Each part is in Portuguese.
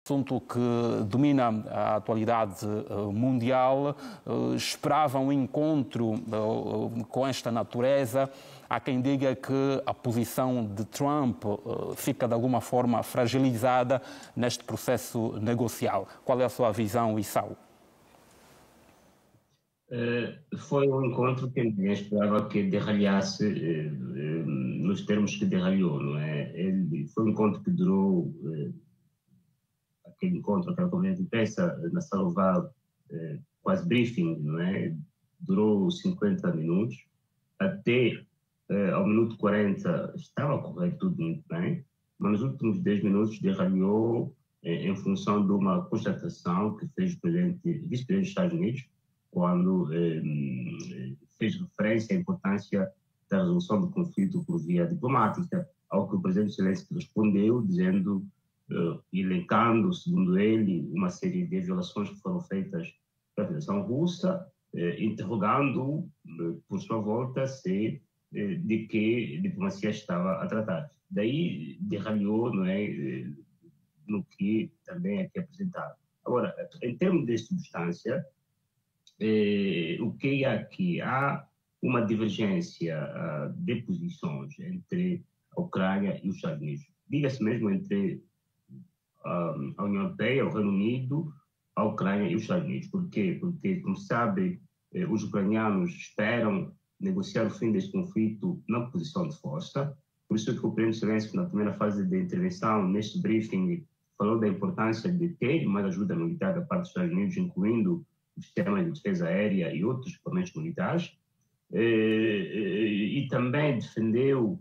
assunto que domina a atualidade mundial. Esperava um encontro com esta natureza. Há quem diga que a posição de Trump fica de alguma forma fragilizada neste processo negocial. Qual é a sua visão, Issao? Foi um encontro que ninguém esperava que derralhasse nos termos que derralhou, não é? Foi um encontro que durou, aquela conferência de imprensa na Sala Oval, quase briefing, não é? Durou 50 minutos, até ao minuto 40 estava a correr tudo muito bem, mas nos últimos 10 minutos derralhou em função de uma constatação que fez o vice-presidente dos Estados Unidos, quando fez referência à importância da resolução do conflito por via diplomática, ao que o presidente Zelensky respondeu, dizendo, elencando, segundo ele, uma série de violações que foram feitas pela Federação Russa, interrogando, por sua volta, de que diplomacia estava a tratar. Daí derralhou, não é, no que também é aqui apresentado. Agora, em termos de substância, o que é aqui? Há uma divergência de posições entre a Ucrânia e os Estados Unidos. Diga-se mesmo entre a União Europeia, o Reino Unido, a Ucrânia e os Estados Unidos. Por quê? Porque, como sabe, os ucranianos esperam negociar o fim deste conflito na posição de força. Por isso que o presidente Zelensky, na primeira fase de intervenção, neste briefing, falou da importância de ter mais ajuda militar da parte dos Estados Unidos, incluindo o sistema de defesa aérea e outros equipamentos militares, e também defendeu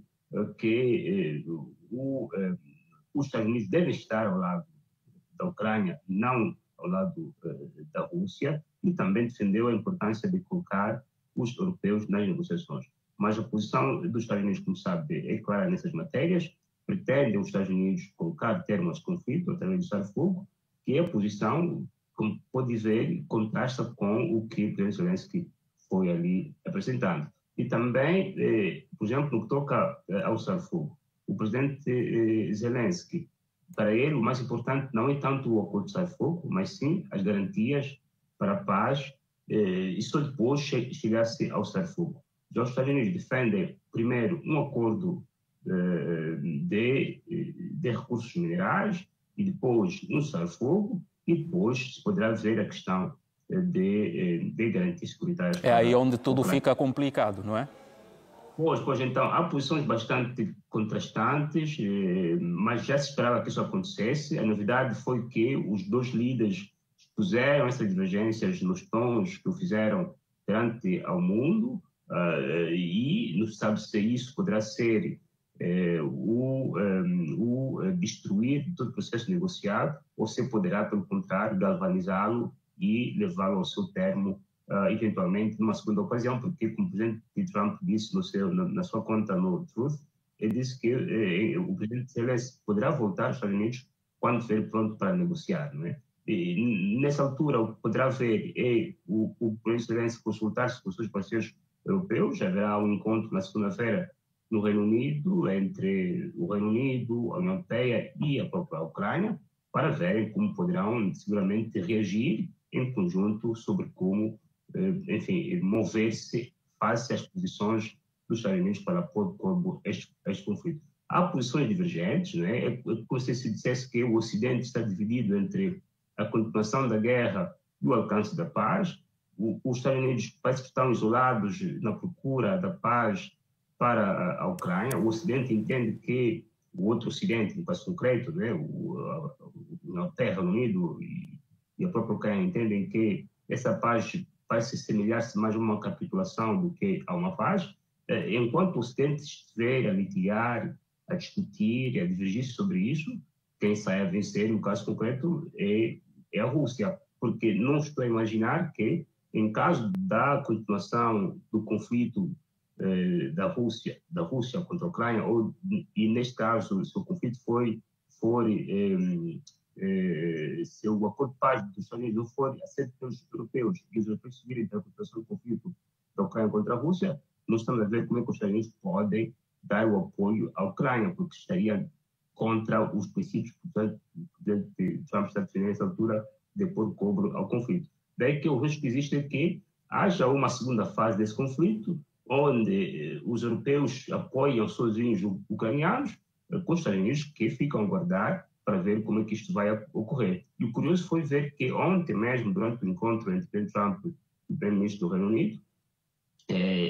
que os Estados Unidos devem estar ao lado da Ucrânia, não ao lado da Rússia, e também defendeu a importância de colocar os europeus nas negociações. Mas a posição dos Estados Unidos, como sabe, é clara nessas matérias, pretendem os Estados Unidos colocar termo a esse conflito através do cessar-fogo, que é a posição, como pode ver, contrasta com o que o presidente Zelensky foi ali apresentando. E também, por exemplo, no que toca ao cessar-fogo, o presidente Zelensky, para ele, o mais importante não é tanto o acordo de cessar-fogo, mas sim as garantias para a paz, e só depois chegar-se ao cessar-fogo. Já os Estados Unidos defendem, primeiro, um acordo de recursos minerais, e depois um cessar-fogo, e depois se poderá ver a questão de garantias securitárias. É aí onde tudo fica complicado, não é? Pois, então, há posições bastante contrastantes, mas já se esperava que isso acontecesse. A novidade foi que os dois líderes expuseram essas divergências nos tons que o fizeram perante ao mundo, e não se sabe se isso poderá ser destruir todo o processo negociado ou se poderá, pelo contrário, galvanizá-lo e levá-lo ao seu termo, eventualmente, numa segunda ocasião, porque, como o presidente Trump disse na sua conta no Truth, ele disse que o presidente Zelensky poderá voltar aos Estados Unidos quando estiver pronto para negociar, não é? E, nessa altura, o que poderá haver é o presidente Zelensky consultar-se com os seus parceiros europeus. Haverá um encontro na segunda-feira no Reino Unido, entre o Reino Unido, a União Europeia e a própria Ucrânia, para verem como poderão seguramente reagir em conjunto sobre como, enfim, mover-se face às posições dos Estados Unidos para pôr este conflito. Há posições divergentes, não é? É como se dissesse que o Ocidente está dividido entre a continuação da guerra e o alcance da paz. Os Estados Unidos parece que estão isolados na procura da paz para a Ucrânia. O Ocidente entende que o outro Ocidente, no caso concreto, né, a Terra, o Reino Unido e a própria Ucrânia entendem que essa paz vai se semelhar-se mais a uma capitulação do que a uma paz, enquanto o Ocidente estiver a litigar, a discutir, a divergir sobre isso, quem sai a vencer, no caso concreto, é a Rússia, porque não estou a imaginar que, em caso da continuação do conflito da Rússia contra a Ucrânia, e neste caso, se o conflito se o acordo de paz dos Estados Unidos não for aceito pelos europeus e os europeus seguirem a continuação do conflito da Ucrânia contra a Rússia, nós estamos a ver como é que os Estados Unidos podem dar o apoio à Ucrânia, porque estaria contra os princípios que o presidente Trump está defendendo nessa altura de pôr cobro ao conflito. Daí que o risco que existe é que haja uma segunda fase desse conflito, onde os europeus apoiam sozinhos os ucranianos, com os Estados Unidos que ficam a guardar para ver como é que isto vai ocorrer. E o curioso foi ver que ontem mesmo, durante o encontro entre o Trump e o primeiro-ministro do Reino Unido,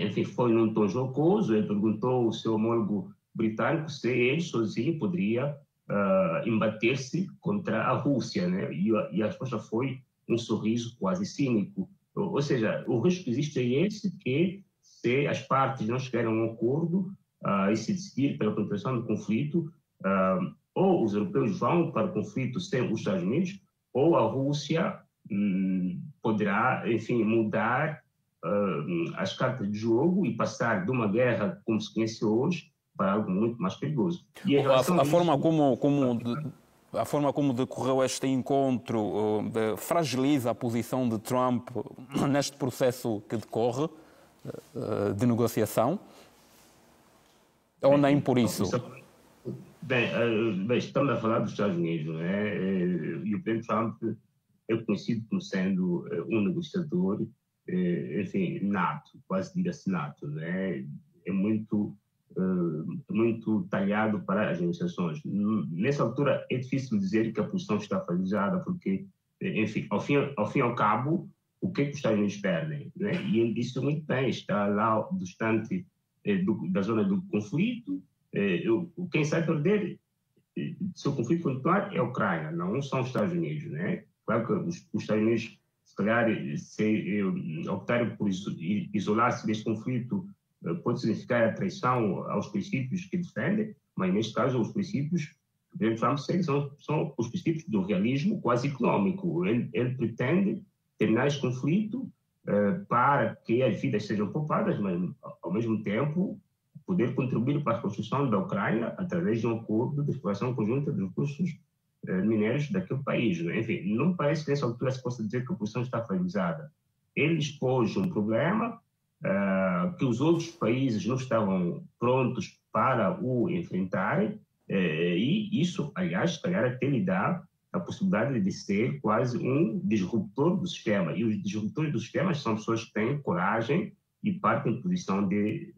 enfim, foi num tom jocoso, ele perguntou ao seu homólogo britânico se ele sozinho poderia embater-se contra a Rússia, né? E a resposta foi um sorriso quase cínico. Ou seja, o risco que existe é esse, que se as partes não chegarem a um acordo e se decidir pela continuação do conflito, ou os europeus vão para o conflito sem os Estados Unidos, ou a Rússia poderá, enfim, mudar as cartas de jogo e passar de uma guerra como se conhece hoje para algo muito mais perigoso. E a forma como decorreu este encontro fragiliza a posição de Trump neste processo que decorre de negociação? Ou nem por isso? Bem, estamos a falar dos Estados Unidos, né? E o presidente Trump é conhecido como sendo um negociador, enfim, nato, quase diga-se nato, né? É muito talhado para as negociações. Nessa altura é difícil dizer que a posição está fragilizada, porque, enfim, ao fim e ao cabo, o que é que os Estados Unidos perdem, né? E ele disse muito bem, está lá distante da zona do conflito. Quem sai perder se o conflito continuar é a Ucrânia, não são os Estados Unidos, né? Claro que os Estados Unidos, se calhar, se optarem por isolar-se deste conflito, pode significar a traição aos princípios que defendem, mas neste caso os princípios que o presidente Trump segue são os princípios do realismo quase econômico. Ele pretende terminar este conflito para que as vidas sejam poupadas, mas ao mesmo tempo poder contribuir para a construção da Ucrânia através de um acordo de exploração conjunta dos recursos minérios daquele país. Né? Enfim, não parece que nessa altura se possa dizer que a posição está fragilizada. Ele expôs um problema que os outros países não estavam prontos para o enfrentarem, e isso, aliás, se calhar até lhe dá a possibilidade de ser quase um disruptor do sistema. E os disruptores do sistema são pessoas que têm coragem e partem de posição de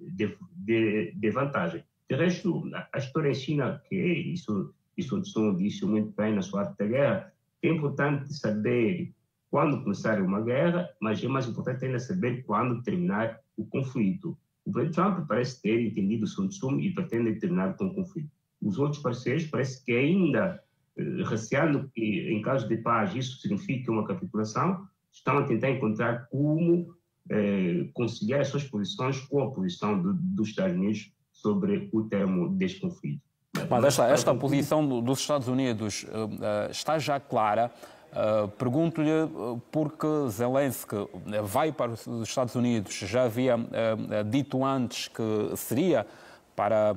vantagem. De resto, a história ensina que, isso o Tsun disse muito bem na sua arte da guerra, é importante saber quando começar uma guerra, mas é mais importante ainda saber quando terminar o conflito. O presidente Trump parece ter entendido o Sun Tzu e pretende terminar com o conflito. Os outros parceiros parece que ainda, receando que em caso de paz isso signifique uma capitulação, estão a tentar encontrar como conciliar as suas posições com a posição dos Estados Unidos sobre o termo deste conflito. Mas esta posição dos Estados Unidos está já clara. Pergunto-lhe porque Zelensky vai para os Estados Unidos, já havia dito antes que seria para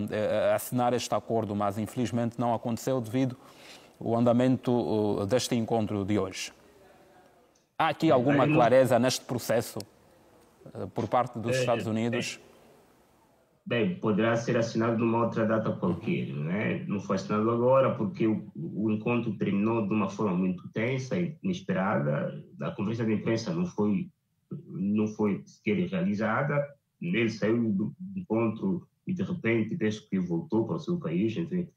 assinar este acordo, mas infelizmente não aconteceu devido ao andamento deste encontro de hoje. Há aqui alguma clareza neste processo por parte dos Estados Unidos? Bem, poderá ser assinado numa outra data qualquer, né? Não foi assinado agora porque o encontro terminou de uma forma muito tensa e inesperada. A conferência de imprensa não foi sequer realizada. Ele saiu do encontro e, de repente, desde que voltou para o seu país, enfim,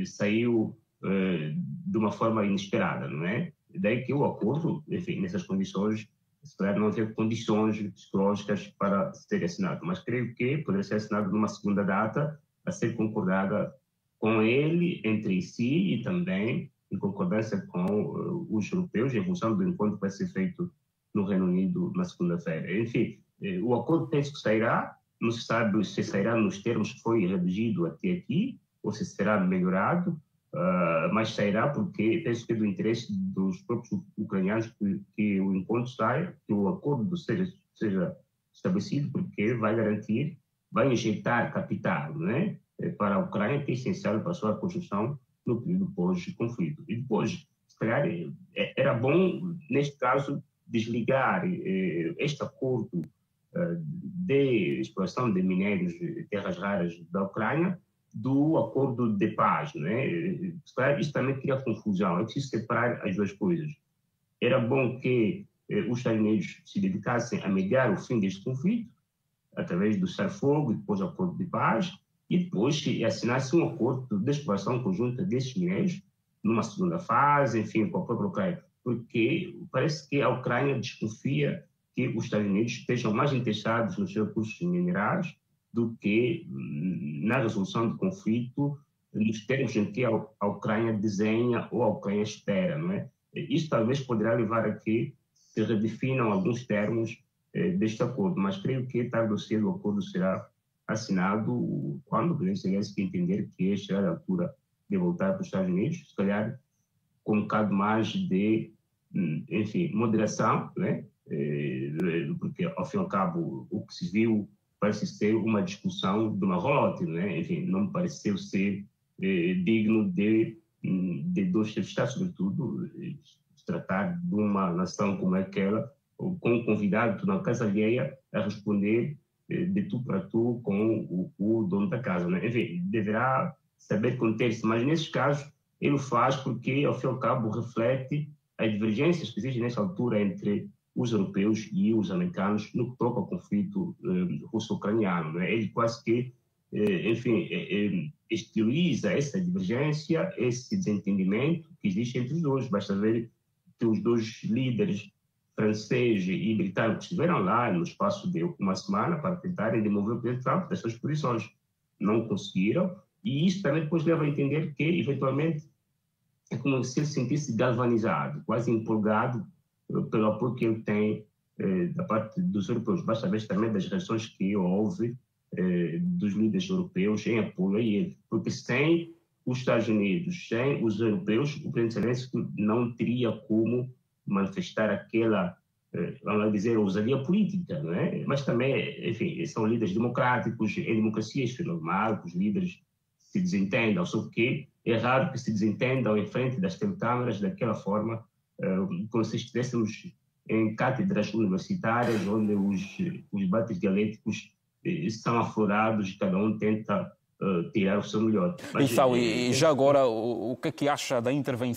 saiu de uma forma inesperada, não é? Daí que o acordo, enfim, nessas condições, se calhar não teve condições psicológicas para ser assinado, mas creio que poderia ser assinado numa segunda data a ser concordada com ele, entre si e também em concordância com os europeus, em função do encontro que vai ser feito no Reino Unido na segunda-feira. Enfim, o acordo penso que sairá, não se sabe se sairá nos termos que foi redigido até aqui, ou se será melhorado, mas sairá porque penso que é do interesse dos próprios ucranianos que o encontro saia, que o acordo seja estabelecido, porque vai garantir, vai injetar capital, né, para a Ucrânia, que é essencial para a sua construção no período pós-conflito. E depois, se calhar, era bom, neste caso, desligar este acordo de exploração de minérios de terras raras da Ucrânia do acordo de paz, né? Isto também cria confusão. É preciso separar as duas coisas. Era bom que os Estados Unidos se dedicassem a mediar o fim deste conflito, através do cessar-fogo e depois do acordo de paz, e depois assinasse um acordo de exploração conjunta desses minérios, numa segunda fase, enfim, com a própria Ucrânia. Porque parece que a Ucrânia desconfia que os Estados Unidos estejam mais interessados nos seus recursos minerais do que na resolução do conflito, nos termos em que a Ucrânia desenha ou a Ucrânia espera, não é? Isso talvez poderá levar a que se redefinam alguns termos deste acordo, mas creio que tarde ou cedo o acordo será assinado quando o presidente Zelensky entender que é chegada a altura de voltar para os Estados Unidos, se calhar com um bocado mais de, enfim, moderação, né? Porque, ao fim e ao cabo, o que se viu parece ser uma discussão de uma rolote, né? Enfim, não me pareceu ser digno de dois chefes de Estado, sobretudo, se tratar de uma nação como aquela, com um convidado na casa alheia a responder de tu para tu com o dono da casa, né? Enfim, deverá saber conter-se, mas nesses casos ele o faz porque, ao fim e ao cabo, reflete as divergências que existem nessa altura entre os europeus e os americanos no que toca ao conflito russo-ucraniano, né? Ele quase que, enfim, exterioriza essa divergência, esse desentendimento que existe entre os dois. Basta ver que os dois líderes, francês e britânico, estiveram lá no espaço de uma semana para tentarem demover o presidente Trump das suas posições. Não conseguiram, e isso também depois leva a entender que, eventualmente, é como se ele se sentisse galvanizado, quase empolgado pelo apoio que ele tem da parte dos europeus. Basta ver também das reações que houve dos líderes europeus em apoio a ele. Porque sem os Estados Unidos, sem os europeus, o presidente Zelensky não teria como manifestar aquela, vamos dizer, ousadia política, não é? Mas também, enfim, são líderes democráticos, em democracia isso é normal, que os líderes se desentendam, só que é raro que se desentendam em frente das telecâmaras daquela forma, como se estivéssemos em cátedras universitárias, onde os debates dialéticos são aflorados e cada um tenta tirar o seu melhor. Mas, e já agora, o que é que acha da intervenção